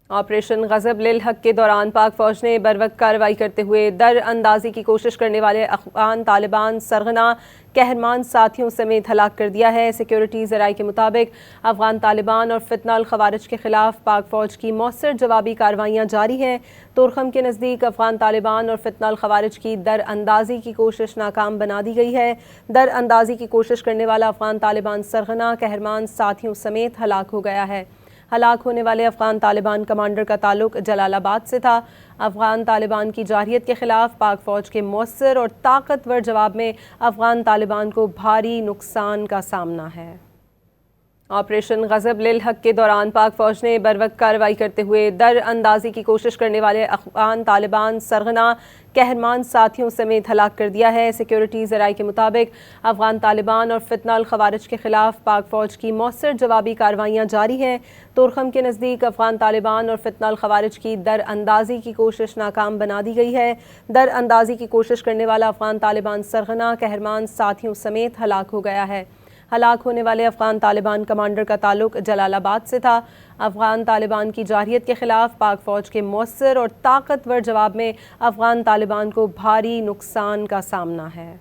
Operation غضب للحق کے دوران پاک فوج نے بروقت کارروائی کرتے ہوئے در اندازی کی کوشش کرنے والے افغان طالبان سرغنہ قہرمان ساتھیوں سمیت ہلاک کر دیا ہے۔ سیکیورٹی ذرائع کے مطابق افغان طالبان اور فتنہ الخوارج کے خلاف پاک فوج کی مؤثر جوابی کارروائیاں جاری ہیں۔ تورخم کے نزدیک افغان طالبان اور فتنہ الخوارج کی در اندازی کی کوشش ناکام بنا دی گئی ہے۔ در اندازی کی کوشش کرنے والا افغان طالبان سرغنہ قہرمان ساتھیوں سمیت ہلاک ہو گیا ہے۔ ہلاک ہونے والے افغان طالبان کمانڈر کا تعلق جلال آباد سے تھا۔ افغان طالبان کی جارحیت کے خلاف پاک فوج کے مؤثر اور طاقتور جواب میں افغان طالبان کو بھاری نقصان کا سامنا ہے۔ آپریشن غضب للحق کے دوران پاک فوج نے بروقت کارروائی کرتے ہوئے در اندازی کی کوشش کرنے والے افغان طالبان سرغنہ قہرمان ساتھیوں سمیت ہلاک کر دیا ہے۔ سیکیورٹی ذرائع کے مطابق افغان طالبان اور فتنہ الخوارج کے خلاف پاک فوج کی مؤثر جوابی کارروائیاں جاری ہیں۔ تورخم کے نزدیک افغان طالبان اور فتنہ الخوارج کی در اندازی کی کوشش ناکام بنا دی گئی ہے۔ در اندازی کی کوشش کرنے والا افغان طالبان سرغنہ قہرمان ساتھیوں سمیت ہلاک ہو گیا ہے۔ ہلاک ہونے والے افغان طالبان کمانڈر کا تعلق جلال آباد سے تھا۔ افغان طالبان کی جارحیت کے خلاف پاک فوج کے مؤثر اور طاقتور جواب میں افغان طالبان کو بھاری نقصان کا سامنا ہے۔